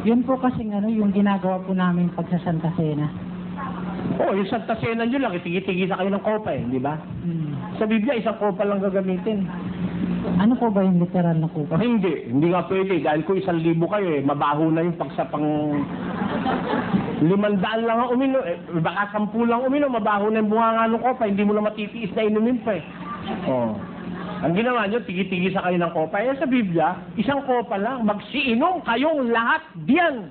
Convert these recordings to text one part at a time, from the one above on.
Yun po kasing yung ginagawa po namin pag sa Santa Cena. Oo, yung Santa Cena nyo lang, itigit-tigisa kayo ng kopa di ba? Sa Biblia, isang kopa lang gagamitin. Ano po ba yung literal na kopa? Hindi nga pwede. Dahil kung 1,000 kayo, mabaho na yung pagsapang 500 lang ang uminom. Baka 10 lang uminom, mabaho na yung bunganga ng kopa. Hindi mo na matitiis na inumin pa Oh. Ang ginawa nyo, tigit-tigisa kayo ng kopa. Sa Biblia, isang kopa lang. Magsiinom kayong lahat diyan.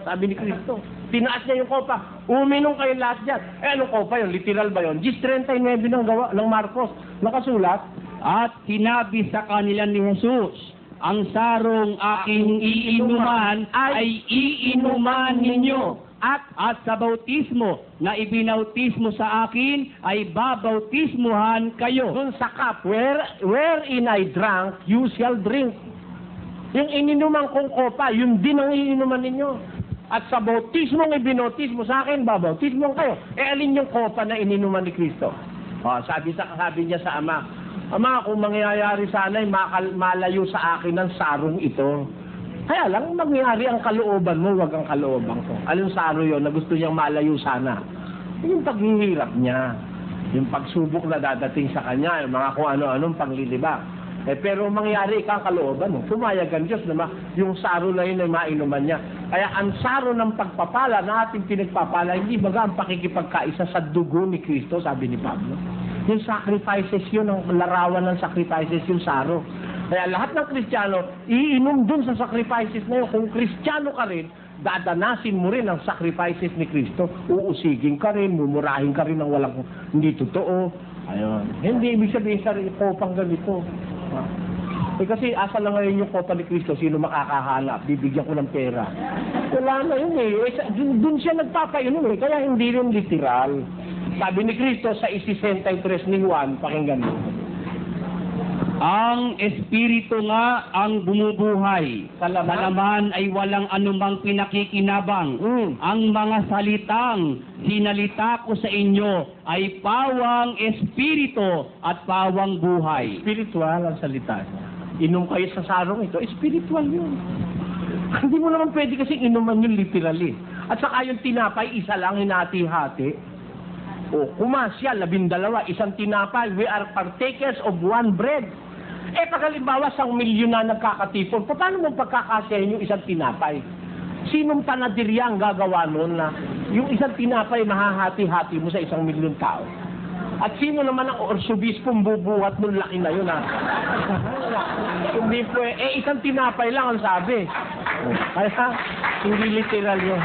Sabi ni Kristo. Tinaas niya yung kopa. Uminom kayong lahat diyan. Anong kopa yun? Literal ba yun? 10:39 ng Marcos. Nakasulat. At sinabi sa kanila ni Jesus, ang sarong aking iinuman ay iinuman ninyo. At sa bautismo na ibinautismo sa akin ay babautismuhan kayo. Doon sa cup, wherein I drank, you shall drink. Yung ininuman kong kopa, yun din ang iinuman ninyo. At sa bautismong ibinautismo sa akin, babautismuhan kayo. Alin yung kopa na ininuman ni Kristo? Sabi niya sa Ama, Ama, kung mangyayari sana ay malayo sa akin ang sarong ito. Kaya lang, mangyari ang kalooban mo, wag ang kalooban ko. Anong saro yun na gusto niyang malayo sana? Yung paghihirap niya, yung pagsubok na dadating sa kanya, yung mga kung ano-anong panglilibak. Pero mangyari ikang kalooban mo, pumayag ang Diyos na yung saro na yun ay mainuman niya. Kaya ang saro ng pagpapala na ating pinagpapala, hindi baga ang pakikipagkaisa sa dugo ni Kristo, sabi ni Pablo. Yung sacrifices yun, ang larawan ng sacrifices yung saro. Kaya lahat ng Kristiyano, iinom dun sa sacrifices na yun. Kung Kristiyano ka rin, dadanasin mo rin ang sacrifices ni Kristo. Uusigin ka rin, mumurahin ka rin ng walang hindi totoo. Ayun. Hindi ibig sabihin sa kopang ganito. Kasi asa lang ngayon yung kopa ni Kristo, sino makakahanap? Bibigyan ko ng pera. Wala na yun Dun siya nagpapainom kaya hindi rin literal. Sabi ni Kristo sa 63 ni Juan, pakinggan mo. Ang Espiritu nga ang bumubuhay. Sa laman ay walang anumang pinakikinabang. Ang mga salitang sinalita ko sa inyo ay pawang Espiritu at pawang buhay. Spiritual ang salita niya. Inom kayo sa sarong ito, spiritual yun. Hindi mo naman pwede kasi inuman yun literally. At saka yung tinapay, isa lang hinati-hati. Kumasya, 12, isang tinapay. We are partakers of one bread. Pag halimbawa, 1,000,000 na nagkakatipon, paano mo pagkakasahin yung isang tinapay? Sinong panadirya ang gagawa nun na yung isang tinapay mahahati-hati mo sa 1,000,000 tao? At sino naman ang orsobispong bubuhat nung laki na yun, Hindi po, isang tinapay lang ang sabi. Kaya, hindi literal yun.